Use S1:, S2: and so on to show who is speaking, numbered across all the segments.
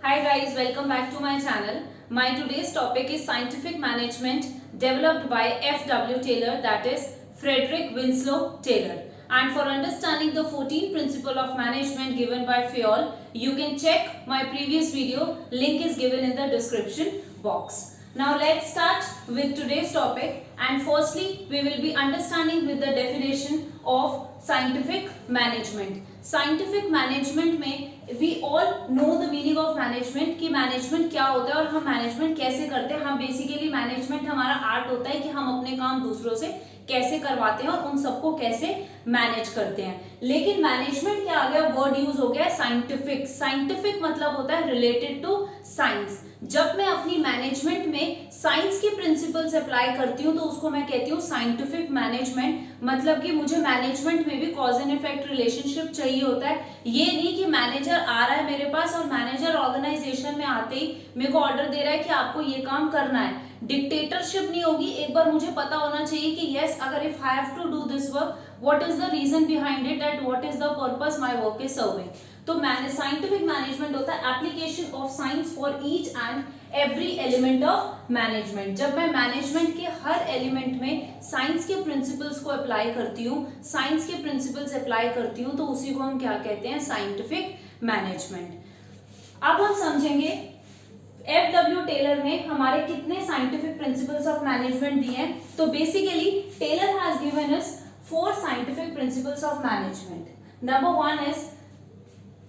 S1: Hi guys, welcome back to my channel. My today's topic is scientific management developed by F.W. Taylor, that is Frederick Winslow Taylor. And for understanding the 14 principle of management given by Fayol, you can check my previous video. Link is given in the description box. Now let's start with today's topic, and firstly we will be understanding with the definition of scientific management. Scientific management में we all know the meaning of management कि management क्या होता है और हम management कैसे करते हैं. हम बेसिकली मैनेजमेंट हमारा आर्ट होता है कि हम अपने काम दूसरों से कैसे करवाते हैं और उन सबको कैसे मैनेज करते हैं. लेकिन मैनेजमेंट क्या आ गया, वर्ड यूज हो गया साइंटिफिक. साइंटिफिक मतलब होता है रिलेटेड टू साइंस. जब मैं अपनी मैनेजमेंट में साइंस के प्रिंसिपल्स अप्लाई करती हूँ तो उसको मैं कहती हूँ साइंटिफिक मैनेजमेंट. मतलब कि मुझे मैनेजमेंट में भी कॉज एंड इफेक्ट रिलेशनशिप चाहिए होता है. ये नहीं कि मैनेजर आ रहा है मेरे पास और मैनेजर ऑर्गेनाइजेशन में आते ही मेरे को ऑर्डर दे रहा है कि आपको ये काम करना है. डिक्टेटरशिप नहीं होगी. एक बार मुझे पता होना चाहिए कि यस, अगर if I have to do this work, what is the reason behind it and what is the purpose my work is serving. तो साइंटिफिक मैनेजमेंट होता है application of science for each and every element of management. जब मैं management के हर element में science के principles को अप्लाई करती हूँ, साइंस के प्रिंसिपल्स अप्लाई करती हूँ, तो उसी को हम क्या कहते हैं, साइंटिफिक मैनेजमेंट. अब हम समझेंगे F.W. टेलर ने हमारे कितने साइंटिफिक प्रिंसिपल्स ऑफ मैनेजमेंट दिए हैं. तो basically Taylor has given us 4 scientific principles of management. Number 1 is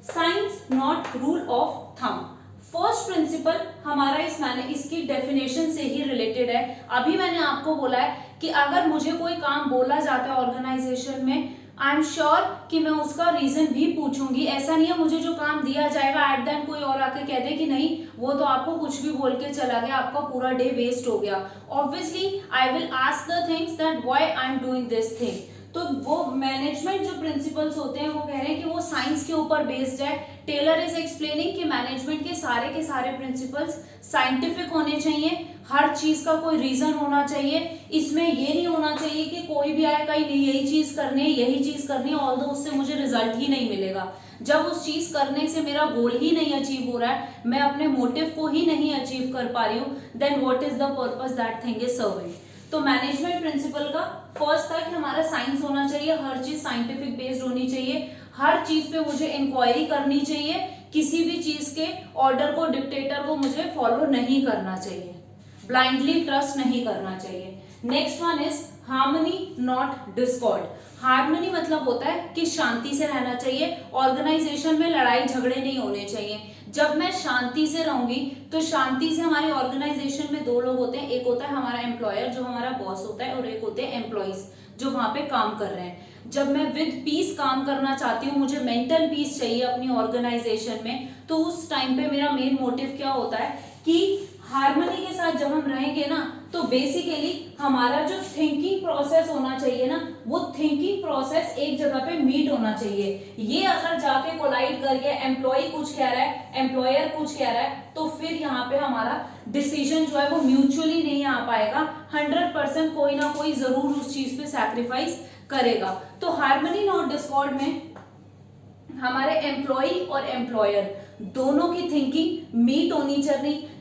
S1: science not rule of thumb. First principle हमारा इसकी डेफिनेशन से ही रिलेटेड है. अभी मैंने आपको बोला है कि अगर मुझे कोई काम बोला जाता है ऑर्गेनाइजेशन में, आई एम श्योर कि मैं उसका रीजन भी पूछूंगी. ऐसा नहीं है मुझे जो काम दिया जाएगा एट देन कोई और आके कह दे कि नहीं वो तो आपको कुछ भी बोल के चला गया, आपका पूरा डे वेस्ट हो गया. Obviously I will ask the things that why I am doing this thing. तो वो मैनेजमेंट जो प्रिंसिपल्स होते हैं वो कह रहे हैं कि वो साइंस के ऊपर बेस्ड है. टेलर इज एक्सप्लेनिंग कि मैनेजमेंट के सारे प्रिंसिपल्स साइंटिफिक होने चाहिए. हर चीज का कोई रीजन होना चाहिए. इसमें ये नहीं होना चाहिए कि कोई भी आएगा ही नहीं, यही चीज करनी है, यही चीज करनी है, ऑल्दो उससे मुझे रिजल्ट ही नहीं मिलेगा. जब उस चीज करने से मेरा गोल ही नहीं अचीव हो रहा है, मैं अपने मोटिव को ही नहीं अचीव कर पा रही हूँ, then what is the purpose that thing is serving. तो मैनेजमेंट प्रिंसिपल का फर्स्ट था कि हमारा साइंस होना चाहिए, हर चीज साइंटिफिक बेस्ड होनी चाहिए, हर चीज पे मुझे इंक्वायरी करनी चाहिए, किसी भी चीज के ऑर्डर को, डिक्टेटर को मुझे फॉलो नहीं करना चाहिए, ब्लाइंडली ट्रस्ट नहीं करना चाहिए. Next one is harmony not Discord. Harmony मतलब होता है कि शांति से रहना चाहिए. ऑर्गेनाइजेशन में लड़ाई झगड़े नहीं होने चाहिए. जब मैं शांति से रहूंगी तो शांति से हमारे ऑर्गेनाइजेशन में 2 लोग होते हैं. एक होता है हमारा एम्प्लॉयर जो हमारा बॉस होता है, और एक होते हैं एम्प्लॉइज जो वहां पे काम कर रहे हैं. जब मैं विद पीस काम करना चाहती हूँ, मुझे मेंटल पीस चाहिए अपनी ऑर्गेनाइजेशन में, तो उस टाइम पे मेरा मेन मोटिव क्या होता है कि हार्मनी के साथ जब हम रहेंगे ना, तो बेसिकली हमारा जो थिंकिंग प्रोसेस होना चाहिए ना, वो थिंकिंग प्रोसेस एक जगह पे मीट होना चाहिए. ये अगर जाके कोलाइड करके एम्प्लॉय कुछ कह रहा है, एम्प्लॉयर कुछ कह रहा है, तो फिर यहाँ पे हमारा डिसीजन जो है वो म्यूचुअली नहीं आ पाएगा. 100% कोई ना कोई जरूर उस चीज पे सैक्रिफाइस करेगा. तो हार्मनी नॉट डिस्कॉर्ड में हमारे एम्प्लॉय और एम्प्लॉयर दोनों की थिंकिंग मीट होनी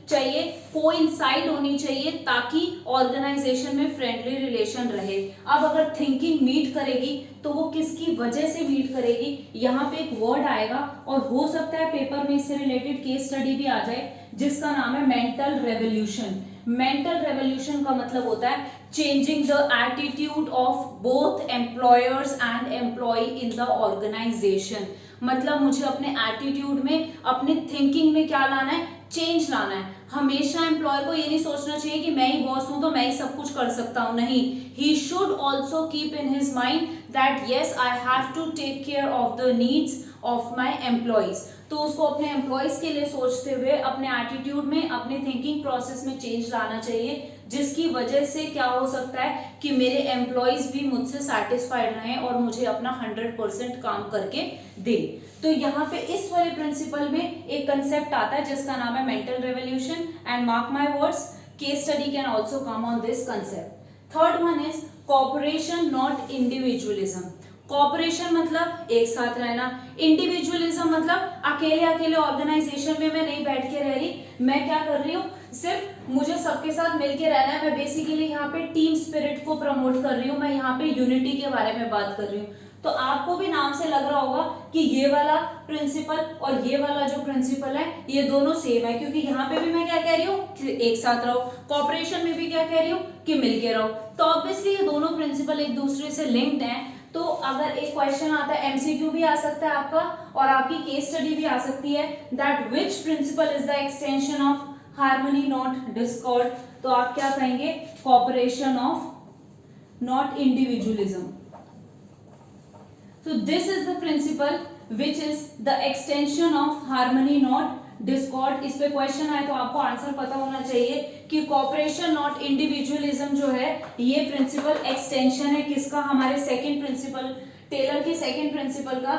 S1: चाहिए, कोइंसाइड होनी चाहिए, ताकि ऑर्गेनाइजेशन में फ्रेंडली रिलेशन रहे. अब अगर थिंकिंग मीट करेगी तो वो किसकी वजह से मीट करेगी, यहाँ पे एक वर्ड आएगा और हो सकता है पेपर में इससे रिलेटेड केस स्टडी भी आ जाए जिसका नाम है मेंटल रेवोल्यूशन. मेंटल रेवोल्यूशन का मतलब होता है changing the attitude of both employers and employee in the organisation. मतलब मुझे अपने एटीट्यूड में, अपने थिंकिंग में क्या लाना है, चेंज लाना है. हमेशा एम्प्लॉयर को ये नहीं सोचना चाहिए कि मैं ही बॉस हूं तो मैं ही सब कुछ कर सकता हूं. नहीं, he should also keep in his mind that yes I have to take care of the needs of my employees. तो उसको अपने एम्प्लॉयज के लिए सोचते हुए अपने एटीट्यूड में, अपने थिंकिंग प्रोसेस में चेंज लाना चाहिए, जिसकी वजह से क्या हो सकता है कि मेरे एम्प्लॉयज भी मुझसे सेटिस्फाइड रहें और मुझे अपना 100% काम करके दें. तो यहाँ पे इस वाले प्रिंसिपल में एक कंसेप्ट आता है जिसका नाम है mental revolution. And mark my words, case study can also come on this concept. Third one is cooperation not individualism. Cooperation मतलब एक साथ रहना, इंडिविजुअलिज्म मतलब अकेले अकेले ऑर्गेनाइजेशन में मैं नहीं बैठ मैं क्या कर रही हूँ, सिर्फ मुझे सबके साथ मिलके रहना है। मैं बेसिकली यहाँ पे टीम स्पिरिट को प्रमोट कर रही हूँ, मैं यहाँ पे यूनिटी के बारे में बात कर रही हूँ। तो आपको भी नाम से लग रहा होगा कि ये वाला प्रिंसिपल और ये वाला जो प्रिंसिपल है ये दोनों सेम है, क्योंकि यहाँ पे भी मैं क्या कह रही हूँ कि एक साथ रहो, कॉपरेशन में भी क्या कह रही हूँ कि मिलके रहो। तो ऑब्वियसली ये दोनों प्रिंसिपल एक दूसरे से लिंक्ड हैं। तो अगर एक क्वेश्चन आता है, एमसीक्यू भी आ सकता है आपका और आपकी केस स्टडी भी आ सकती है, that which principle is the extension of harmony not discord, तो आप क्या कहेंगे, cooperation of not individualism. So this is the principle which is the extension of harmony not discord। इस पे क्वेश्चन आए तो आपको आंसर पता होना चाहिए कि कॉपरेशन नॉट इंडिविजुअलिज्म जो है ये प्रिंसिपल एक्सटेंशन है किसका, हमारे सेकंड प्रिंसिपल, टेलर के सेकंड प्रिंसिपल का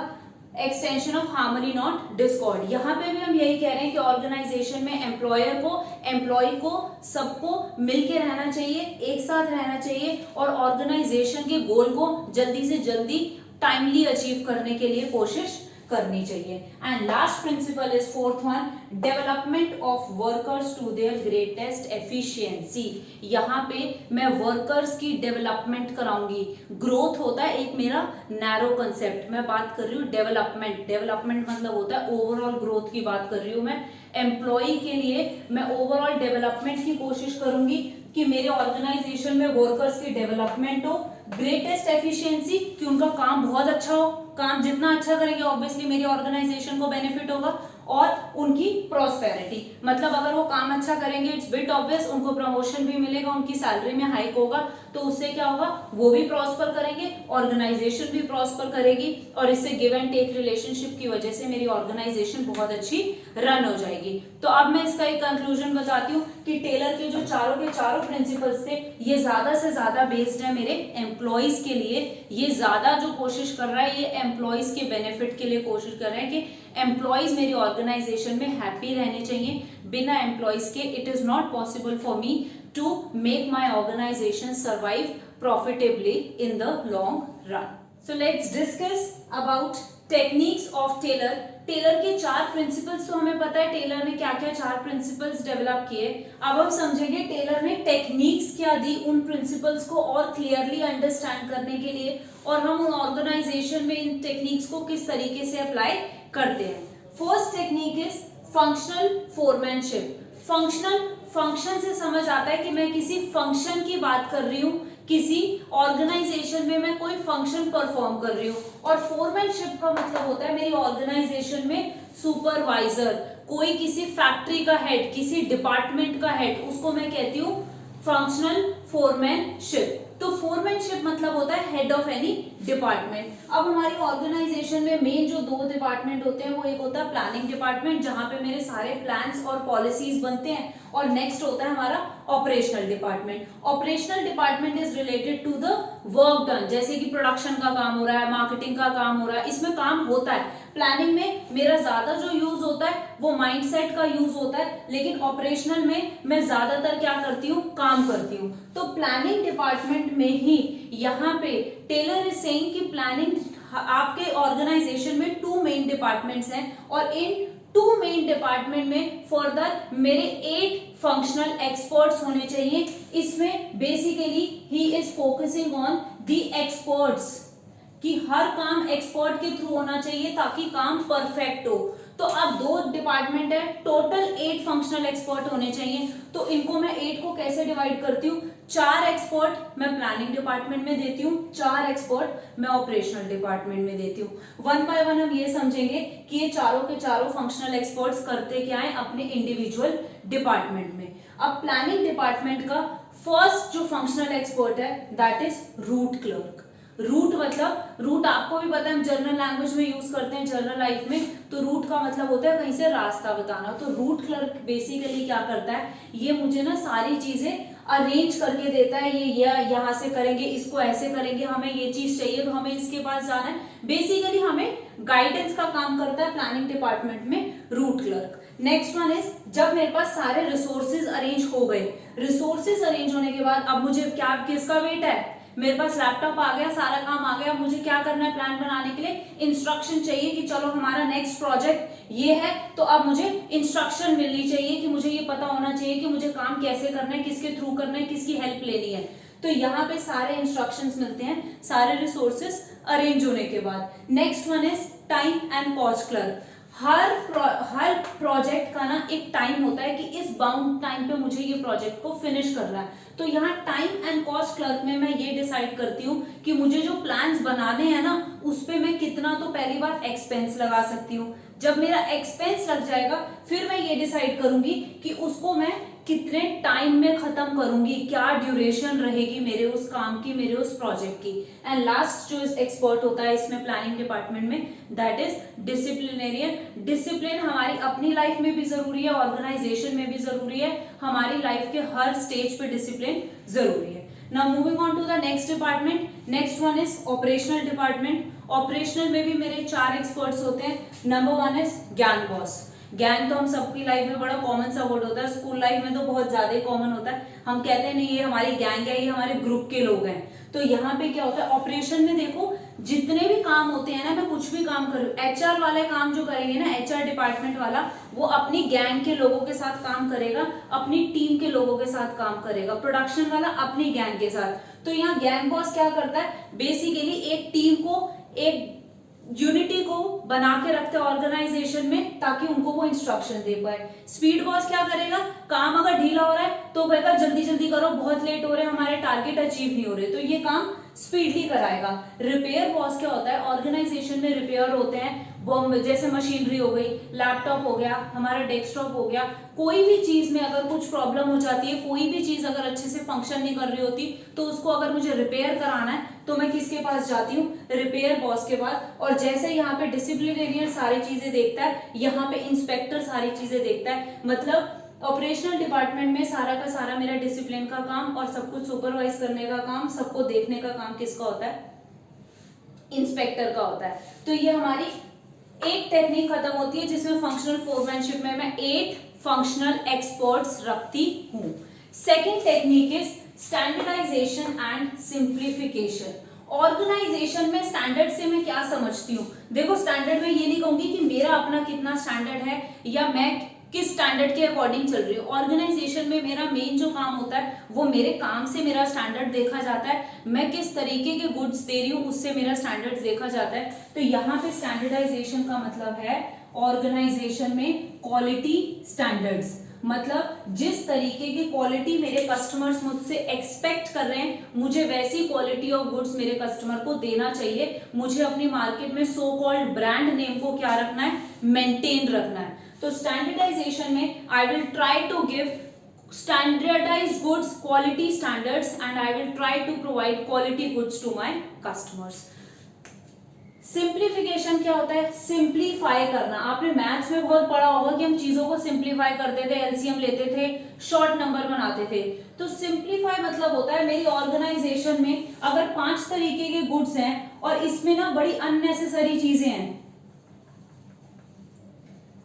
S1: extension of harmony not Discord. यहाँ पे भी हम यही कह रहे हैं कि ऑर्गेनाइजेशन में एम्प्लॉयर को, एम्प्लॉय को, सबको मिलके रहना चाहिए, एक साथ रहना चाहिए और ऑर्गेनाइजेशन के गोल को जल्दी से जल्दी टाइमली अचीव करने के लिए कोशिश करनी चाहिए। And last principle is fourth one, development of workers to their greatest efficiency. यहाँ पे मैं वर्कर्स की डेवलपमेंट कराऊंगी। ग्रोथ होता है एक मेरा नैरो कंसेप्ट, मैं बात कर रही हूँ डेवलपमेंट। डेवलपमेंट मतलब होता है ओवरऑल ग्रोथ की बात कर रही हूँ मैं। एम्प्लॉय के लिए मैं ओवरऑल डेवलपमेंट की कोशिश करूंगी कि मेरे ऑर्गेनाइजेशन में वर्कर्स की डेवलपमेंट हो, ग्रेटेस्ट एफिशिएंसी कि उनका काम बहुत अच्छा हो, काम जितना अच्छा करेंगे ऑब्वियसली मेरी ऑर्गेनाइजेशन को बेनिफिट होगा, और उनकी प्रॉस्पेरिटी, मतलब अगर वो काम अच्छा करेंगे इट्स बिट ऑब्वियस उनको प्रमोशन भी मिलेगा, उनकी सैलरी में हाइक होगा, तो उससे क्या होगा, वो भी प्रॉस्पर करेंगे, ऑर्गेनाइजेशन भी प्रॉस्पर करेगी, और इससे गिव एंड टेक रिलेशनशिप की वजह से मेरी ऑर्गेनाइजेशन बहुत अच्छी रन हो जाएगी। तो अब मैं इसका एक कंक्लूजन बताती हूँ कि टेलर के जो चारों के चारों प्रिंसिपल्स थे ये ज्यादा से ज्यादा बेस्ड है मेरे एम्प्लॉयज के लिए। ये ज्यादा जो कोशिश कर रहा है ये एम्प्लॉयज के बेनिफिट के लिए कोशिश कर रहे हैं कि एम्प्लॉयज मेरी ऑर्गेनाइजेशन में हैप्पी रहने चाहिए। बिना एम्प्लॉयज के it is not possible for me to make my organisation survive profitably in the long run. So let's discuss about techniques of Taylor. Taylor के चार प्रिंसिपल्स तो हमें पता है टेलर ने क्या क्या चार प्रिंसिपल्स डेवलप किए। अब हम समझेंगे टेलर ने टेक्निक्स क्या दी उन प्रिंसिपल्स को और क्लियरली अंडरस्टैंड करने के लिए, और हम उन ऑर्गेनाइजेशन में इन टेक्निक्स को किस तरीके से अप्लाई करते हैं। First technique is functional foremanship. Function से समझ आता है कि मैं किसी फंक्शन की बात कर रही हूँ, किसी ऑर्गेनाइजेशन में मैं कोई फंक्शन परफॉर्म कर रही हूँ, और फोरमैनशिप का मतलब होता है मेरी ऑर्गेनाइजेशन में सुपरवाइजर, कोई किसी फैक्ट्री का हेड, किसी डिपार्टमेंट का हेड, उसको मैं कहती हूँ फंक्शनल फोरमैनशिप। तो फोरमैनशिप मतलब होता है हेड ऑफ एनी डिपार्टमेंट। अब हमारी ऑर्गेनाइजेशन में मेन जो दो डिपार्टमेंट होते हैं वो एक होता है प्लानिंग डिपार्टमेंट जहां पे मेरे सारे प्लान्स और पॉलिसीज बनते हैं, और नेक्स्ट होता है हमारा operational department. Operational department is related to the work done, जैसे कि प्रोडक्शन का काम हो रहा है, मार्केटिंग का काम हो रहा है, इसमें काम होता है। प्लानिंग में मेरा ज्यादा जो यूज होता है वो माइंडसेट का यूज होता है, लेकिन ऑपरेशनल में मैं ज्यादातर क्या करती हूँ, काम करती हूँ। तो प्लानिंग डिपार्टमेंट में ही यहाँ पे टेलर इज सेइंग कि प्लानिंग आपके ऑर्गेनाइजेशन में टू मेन डिपार्टमेंट्स हैं, और इन टू मेन डिपार्टमेंट में फर्दर मेरे 8 फंक्शनल एक्सपर्ट्स होने चाहिए। इसमें basically he is focusing on the experts कि हर काम एक्सपर्ट के थ्रू होना चाहिए ताकि काम परफेक्ट हो। तो अब 2 डिपार्टमेंट है, टोटल 8 फंक्शनल एक्सपर्ट होने चाहिए। तो इनको मैं 8 को कैसे डिवाइड करती हूँ, 4 एक्सपर्ट मैं प्लानिंग डिपार्टमेंट में देती हूँ, 4 एक्सपर्ट मैं ऑपरेशनल डिपार्टमेंट में देती हूँ। वन बाय वन हम ये समझेंगे कि ये चारों के चारों फंक्शनल एक्सपर्ट्स करते क्या है अपने इंडिविजुअल डिपार्टमेंट में। अब प्लानिंग डिपार्टमेंट का फर्स्ट जो फंक्शनल एक्सपर्ट है that is route clerk. Route मतलब, रूट आपको भी पता है हम जर्नल लैंग्वेज में यूज करते हैं जर्नल लाइफ में, तो रूट का मतलब होता है कहीं से रास्ता बताना। तो रूट क्लर्क बेसिकली क्या करता है, ये मुझे ना सारी चीजें अरेंज करके देता है, ये यहाँ से करेंगे, इसको ऐसे करेंगे, हमें ये चीज चाहिए तो हमें इसके पास जाना है। बेसिकली हमें गाइडेंस का काम करता है प्लानिंग डिपार्टमेंट में root clerk. Next one is, जब मेरे पास सारे रिसोर्सेज अरेंज हो गए, रिसोर्सेज अरेंज होने के बाद अब मुझे क्या किसका वेट है, मेरे पास लैपटॉप आ गया, सारा काम आ गया, मुझे क्या करना है प्लान बनाने के लिए, इंस्ट्रक्शन चाहिए कि चलो हमारा नेक्स्ट प्रोजेक्ट ये है, तो अब मुझे इंस्ट्रक्शन मिलनी चाहिए कि मुझे ये पता होना चाहिए कि मुझे काम कैसे करना है, किसके थ्रू करना है, किसकी हेल्प लेनी है। तो यहाँ पे सारे इंस्ट्रक्शंस मिलते हैं सारे रिसोर्सेस अरेंज होने के बाद। Next one is time and cost clerk. Her project का ना एक टाइम होता है कि इस बाउंड टाइम पे मुझे ये प्रोजेक्ट को फिनिश करना है। तो यहाँ टाइम एंड कॉस्ट क्लर्क में मैं ये डिसाइड करती हूँ कि मुझे जो प्लान्स बनाने हैं ना उस पे मैं कितना तो पहली बार एक्सपेंस लगा सकती हूँ। जब मेरा एक्सपेंस लग जाएगा फिर मैं ये डिसाइड करूंगी कि उसको मैं कितने टाइम में खत्म करूंगी, क्या ड्यूरेशन रहेगी मेरे उस काम की, मेरे उस प्रोजेक्ट की। एंड लास्ट जो एक्सपर्ट होता है इसमें प्लानिंग डिपार्टमेंट में, दैट इज डिसिप्लिनेरियन। डिसिप्लिन हमारी अपनी लाइफ में भी जरूरी है, ऑर्गेनाइजेशन में भी जरूरी है, हमारी लाइफ के हर स्टेज पे डिसिप्लिन जरूरी है। Now moving on to the next department, next one is operational department. Operational में भी मेरे 4 एक्सपर्ट्स होते हैं। Number 1 is gang boss. Gang तो हम सबकी लाइफ में बड़ा कॉमन सा वर्ड होता है, स्कूल लाइफ में तो बहुत ज्यादा ही कॉमन होता है। हम कहते हैं नहीं ये हमारी गैंग है, ये हमारे ग्रुप के लोग हैं। तो यहाँ पे क्या होता है ऑपरेशन में, देखो जितने भी काम होते हैं ना, मैं कुछ भी काम करूँ, एचआर वाले काम जो करेंगे ना, एचआर डिपार्टमेंट वाला वो अपनी गैंग के लोगों के साथ काम करेगा, अपनी टीम के लोगों के साथ काम करेगा। प्रोडक्शन वाला अपनी गैंग के साथ। तो यहाँ गैंग बॉस क्या करता है, बेसिकली एक टीम को, एक यूनिटी को बना के रखते हैं ऑर्गेनाइजेशन में ताकि उनको वो इंस्ट्रक्शन दे पाए। स्पीड बॉस क्या करेगा, काम अगर ढीला हो रहा है तो कहेगा जल्दी जल्दी करो, बहुत लेट हो रहे हैं, हमारे टारगेट अचीव नहीं हो रहे, तो ये काम स्पीडली कराएगा। रिपेयर बॉस क्या होता है, ऑर्गेनाइजेशन में रिपेयर होते हैं, जैसे मशीनरी हो गई, लैपटॉप हो गया, हमारा डेस्कटॉप हो गया, कोई भी चीज में अगर कुछ प्रॉब्लम हो जाती है, कोई भी चीज अगर अच्छे से फंक्शन नहीं कर रही होती, तो उसको अगर मुझे रिपेयर कराना है तो मैं किसके पास जाती हूँ, रिपेयर बॉस के पास। और जैसे यहाँ पे डिसिप्लिनेरियन सारी चीजें देखता है, यहाँ पे इंस्पेक्टर सारी चीजें देखता है। मतलब ऑपरेशनल डिपार्टमेंट में सारा का सारा मेरा डिसिप्लिन का काम और सब कुछ सुपरवाइज करने का काम, सबको देखने का काम किसका होता है, इंस्पेक्टर का होता है। तो ये हमारी एक टेक्निक खत्म होती है जिसमें फंक्शनल फोरमैनशिप में मैं 8 फंक्शनल एक्सपर्ट्स रखती हूँ। Second technique is standardisation and simplification. Organisation में स्टैंडर्ड से मैं क्या समझती हूँ, देखो स्टैंडर्ड में ये नहीं कहूंगी कि मेरा अपना कितना स्टैंडर्ड है या मैं किस स्टैंडर्ड के अकॉर्डिंग चल रही हूँ। ऑर्गेनाइजेशन में मेरा मेन जो काम होता है वो मेरे काम से मेरा स्टैंडर्ड देखा जाता है, मैं किस तरीके के गुड्स दे रही हूँ उससे मेरा स्टैंडर्ड देखा जाता है। तो यहाँ पे स्टैंडर्डाइजेशन का मतलब है ऑर्गेनाइजेशन में क्वालिटी स्टैंडर्ड्स, मतलब जिस तरीके की क्वालिटी मेरे कस्टमर्स मुझसे एक्सपेक्ट कर रहे हैं, मुझे वैसी क्वालिटी ऑफ गुड्स मेरे कस्टमर को देना चाहिए। मुझे अपनी मार्केट में सो कॉल्ड ब्रांड नेम को क्या रखना है, मेंटेन रखना है। तो स्टैंडर्डाइजेशन में I will try to give standardized goods quality standards and I will try to provide quality goods to my customers. Simplification क्या होता है, सिंप्लीफाई करना। आपने मैथ्स में बहुत पढ़ा होगा कि हम चीजों को सिंप्लीफाई करते थे, एलसीएम लेते थे, शॉर्ट नंबर बनाते थे। तो सिंप्लीफाई मतलब होता है मेरी ऑर्गेनाइजेशन में अगर 5 तरीके के गुड्स हैं और इसमें ना बड़ी अननेसेसरी चीजें हैं,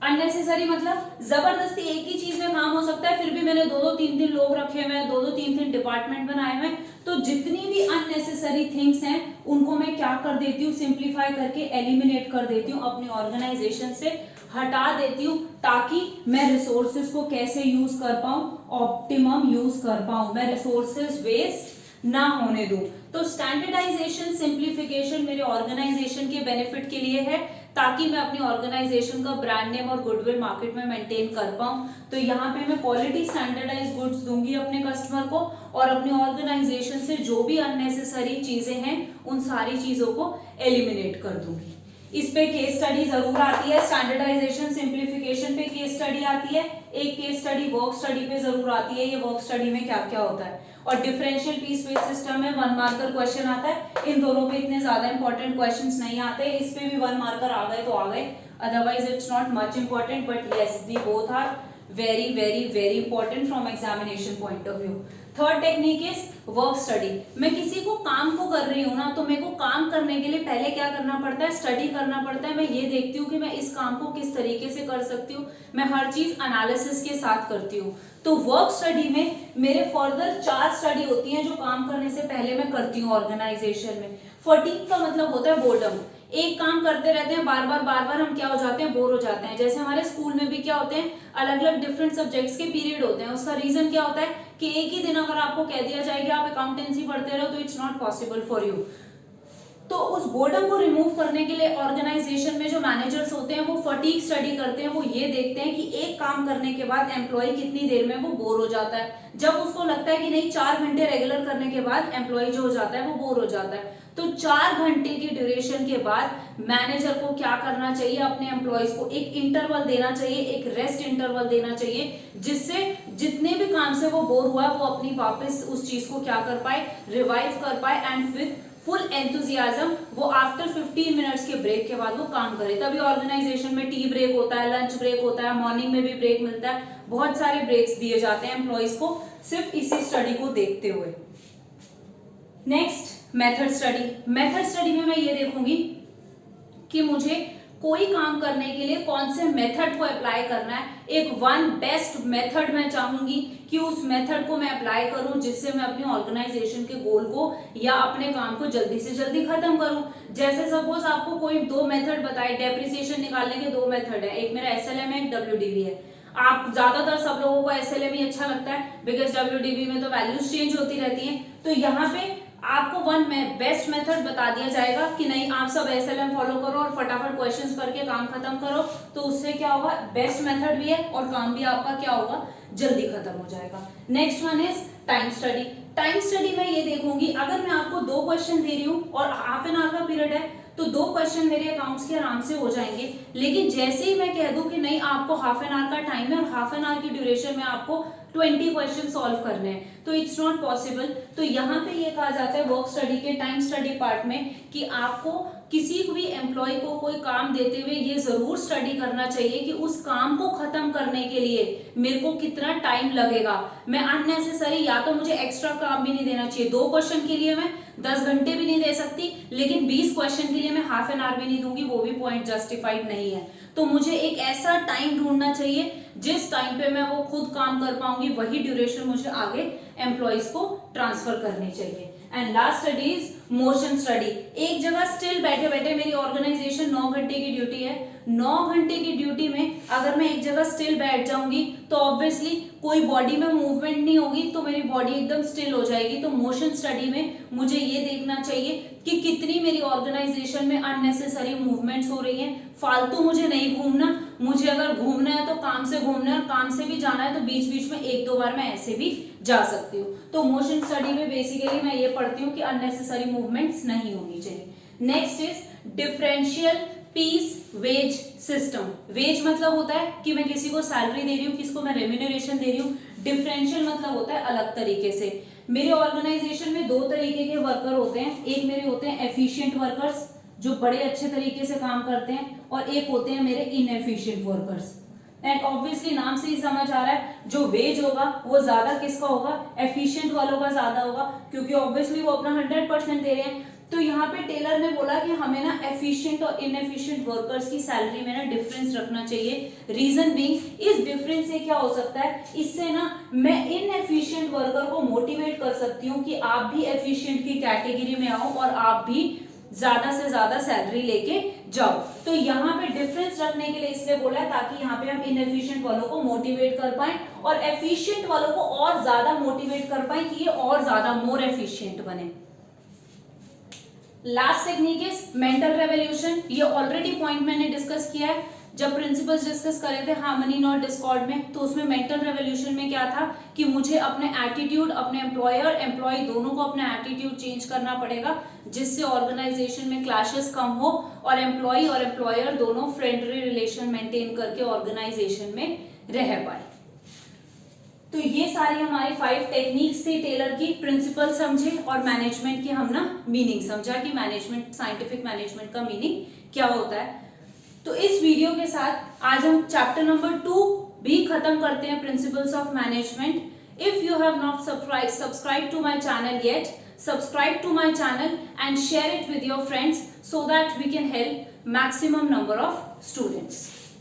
S1: अननेसेसरी मतलब जबरदस्ती एक ही चीज में काम हो सकता है, फिर भी मैंने 2-2 3-3 लोग रखे हुए हैं, 2-2 3-3 डिपार्टमेंट बनाए हुए हैं, तो जितनी भी अननेसेसरी थिंग्स हैं उनको मैं क्या कर देती हूँ, सिंप्लीफाई करके एलिमिनेट कर देती हूँ, अपनी ऑर्गेनाइजेशन से हटा देती हूँ, ताकि मैं रिसोर्सेज को कैसे यूज कर पाऊं, ऑप्टिमम यूज कर पाऊं, मैं रिसोर्सेज वेस्ट ना होने दूं। तो स्टैंडर्डाइजेशन सिंप्लीफिकेशन मेरे ऑर्गेनाइजेशन के बेनिफिट के लिए है, ताकि मैं अपनी ऑर्गेनाइजेशन का ब्रांड नेम और गुडविल मार्केट में मेंटेन कर पाऊं। तो यहाँ पे मैं क्वालिटी स्टैंडर्डाइज गुड्स दूंगी अपने कस्टमर को और अपनी ऑर्गेनाइजेशन से जो भी अननेसेसरी चीजें हैं उन सारी चीजों को एलिमिनेट कर दूंगी। इस पे केस स्टडी जरूर आती है, स्टैंडर्डाइजेशन सिंप्लीफिकेशन पे केस स्टडी आती है, एक केस स्टडी वर्क स्टडी पे जरूर आती है, ये वर्क स्टडी में क्या क्या होता है। और डिफरेंशियल पीस वेट सिस्टम में 1 मार्कर क्वेश्चन आता है, इन दोनों पे इतने ज्यादा इंपॉर्टेंट क्वेश्चंस नहीं आते, इस पे भी 1 मार्कर आ गए तो आ गए, otherwise it's not much important, but yes the both are very very very important from examination point of view. Third technique is work study. मैं किसी को काम को कर रही हूँ ना, तो मेरे को काम करने के लिए पहले क्या करना पड़ता है, स्टडी करना पड़ता है। मैं ये देखती हूँ कि मैं इस काम को किस तरीके से कर सकती हूँ, मैं हर चीज एनालिसिस के साथ करती हूँ। तो वर्क स्टडी में मेरे फर्दर 4 स्टडी होती हैं जो काम करने से पहले मैं करती हूँ ऑर्गेनाइजेशन में। फटीग का मतलब होता है बोर्डम। एक काम करते रहते हैं बार बार हम क्या हो जाते हैं, बोर हो जाते हैं। जैसे हमारे स्कूल में भी क्या होते हैं, अलग अलग डिफरेंट सब्जेक्ट्स के पीरियड होते हैं। उसका रीजन क्या होता है कि एक ही दिन अगर आपको कह दिया जाए कि आप अकाउंटेंसी पढ़ते रहो तो it's not possible for you. तो उस बोर्डम को रिमूव करने के लिए ऑर्गेनाइजेशन में जो मैनेजर्स होते हैं वो फटीग स्टडी करते हैं। वो ये देखते हैं कि एक काम करने के बाद एम्प्लॉय कितनी देर में वो बोर हो जाता है। जब उसको लगता है कि नहीं 4 घंटे रेगुलर करने के बाद एम्प्लॉय जो हो जाता है वो बोर हो जाता है, तो 4 घंटे की ड्यूरेशन के बाद मैनेजर को क्या करना चाहिए, अपने एम्प्लॉयज को एक इंटरवल देना चाहिए, एक रेस्ट इंटरवल देना चाहिए, जिससे जितने भी काम से वो बोर हुआ वो अपनी वापस उस चीज को क्या कर पाए, रिवाइव कर पाए एंड विथ फुल एंथुजियाज्म वो आफ्टर 15 मिनट्स के ब्रेक के बाद वो काम करे। तभी ऑर्गेनाइजेशन में टी ब्रेक होता है, लंच ब्रेक होता है, मॉर्निंग में भी ब्रेक मिलता है, बहुत सारे ब्रेक्स दिए जाते हैं एम्प्लॉयज को सिर्फ इसी स्टडी को देखते हुए। Next method study. Method study में मैं ये देखूंगी कि मुझे कोई काम करने के लिए कौन से मेथड को अप्लाई करना है। एक वन बेस्ट मेथड मैं चाहूंगी कि उस मेथड को मैं अप्लाई करूं जिससे मैं अपनी ऑर्गेनाइजेशन के गोल को या अपने काम को जल्दी से जल्दी खत्म करूं। जैसे सपोज आपको कोई 2 मेथड बताए, डेप्रिसिएशन निकालने के 2 मेथड है, एक मेरा SLM है, एक WDV है। आप ज्यादातर सब लोगों को SLM ही अच्छा लगता है बिकॉज WDV में तो वैल्यूज चेंज होती रहती है। तो यहाँ पे आपको वन में बेस्ट मेथड बता दिया जाएगा कि नहीं आप सब SLM फॉलो करो और फटाफट क्वेश्चंस करके काम खत्म करो। तो उससे क्या होगा, बेस्ट मेथड भी है और काम भी आपका क्या होगा, जल्दी खत्म हो जाएगा। Next one is time study. Time study में ये देखूंगी अगर मैं आपको 2 क्वेश्चन दे रही हूँ और हाफ एन आवर का पीरियड है तो 2 क्वेश्चन मेरे अकाउंट्स के आराम से हो जाएंगे। लेकिन जैसे ही मैं कह दूं कि नहीं आपको हाफ एन आवर का टाइम है और हाफ एन आवर की ड्यूरेशन में आपको 20 क्वेश्चन सॉल्व करने हैं तो इट्स नॉट पॉसिबल। तो यहाँ पे ये कहा जाता है वर्क स्टडी के टाइम स्टडी पार्ट में कि आपको किसी भी एम्प्लॉय को कोई काम देते हुए ये जरूर स्टडी करना चाहिए कि उस काम को खत्म करने के लिए मेरे को कितना टाइम लगेगा। मैं अननेसेसरी या तो मुझे एक्स्ट्रा काम भी नहीं देना चाहिए। 2 क्वेश्चन के लिए मैं 10 घंटे भी नहीं दे सकती, लेकिन 20 क्वेश्चन के लिए मैं हाफ एन आवर भी नहीं दूंगी, वो भी पॉइंट जस्टिफाइड नहीं है। तो मुझे एक ऐसा टाइम ढूंढना चाहिए जिस टाइम पे मैं वो खुद काम कर पाऊंगी, वही ड्यूरेशन मुझे आगे एम्प्लॉयज को ट्रांसफर करनी चाहिए। And last study is motion study. एक जगह स्टिल बैठे बैठे मेरी ऑर्गेनाइजेशन 9 घंटे की ड्यूटी है। 9 घंटे की ड्यूटी में अगर मैं एक जगह स्टिल बैठ जाऊंगी तो ऑब्वियसली कोई बॉडी में मूवमेंट नहीं होगी, तो मेरी बॉडी एकदम स्टिल हो जाएगी। तो मोशन स्टडी में मुझे ये देखना चाहिए कि कितनी मेरी ऑर्गेनाइजेशन में अननेसेसरी मूवमेंट्स हो रही हैं। फालतू मुझे नहीं घूमना, मुझे अगर घूमना है तो काम से घूमना है और काम से भी जाना है तो बीच बीच में 1-2 बार मैं ऐसे भी जा सकती हूँ। तो मोशन स्टडी में बेसिकली मैं ये पढ़ती हूँ कि अननेसेसरी मूवमेंट्स नहीं होनी चाहिए। Next is differential piece wage system. Wage मतलब होता है कि मैं किसी को सैलरी दे रही हूँ, किसको मैं रेम्यूनरेशन दे रही हूँ। डिफरेंशियल मतलब होता है अलग तरीके से। मेरे ऑर्गेनाइजेशन में 2 तरीके के वर्कर होते हैं। एक मेरे होते हैं एफिशिएंट वर्कर्स जो बड़े अच्छे तरीके से काम करते हैं, और एक होते हैं मेरे इनएफिशिएंट वर्कर्स। एंड ऑब्वियसली नाम से ही समझ आ रहा है जो वेज होगा वो ज्यादा किसका होगा, एफिशिएंट वालों का ज्यादा होगा, क्योंकि ऑब्वियसली वो अपना 100% दे रहे हैं। तो यहाँ पे टेलर ने बोला कि हमें ना एफिशिएंट और इनएफिशिएंट वर्कर्स की सैलरी में ना डिफरेंस रखना चाहिए। रीजन बीइंग, इस डिफरेंस से क्या हो सकता है, इससे ना मैं इनएफिशिएंट वर्कर को मोटिवेट कर सकती हूँ कि आप भी एफिशिएंट की कैटेगरी में आओ और आप भी ज्यादा से ज्यादा सैलरी लेके जाओ। तो यहाँ पे डिफरेंस रखने के लिए इसलिए बोला है ताकि यहाँ पे हम इनएफिशिएंट वालों को मोटिवेट कर पाए और एफिशिएंट वालों को और ज्यादा मोटिवेट कर पाए कि ये और ज्यादा मोर एफिशिएंट बने। Last technique is mental revolution. ये ऑलरेडी पॉइंट मैंने डिस्कस किया है जब प्रिंसिपल्स डिस्कस करे थे हार्मनी नॉट डिस्कॉर्ड में। तो उसमें मेंटल रेवोल्यूशन में क्या था कि मुझे अपने एटीट्यूड, अपने एम्प्लॉयर एम्प्लॉय दोनों को अपना एटीट्यूड चेंज करना पड़ेगा जिससे ऑर्गेनाइजेशन में क्लैशेस कम हो और एम्प्लॉय और एम्प्लॉयर दोनों फ्रेंडली रिलेशन मेंटेन करके ऑर्गेनाइजेशन में रह पाए। तो ये सारी हमारी 5 टेक्निक्स थी टेलर की। प्रिंसिपल समझे और मैनेजमेंट की हम ना मीनिंग समझा कि मैनेजमेंट, साइंटिफिक मैनेजमेंट का मीनिंग क्या होता है। तो इस वीडियो के साथ आज हम चैप्टर नंबर 2 भी खत्म करते हैं principles of management. If you have not subscribed to my channel yet, subscribe to my channel and share it with your friends so that we can help maximum number of students.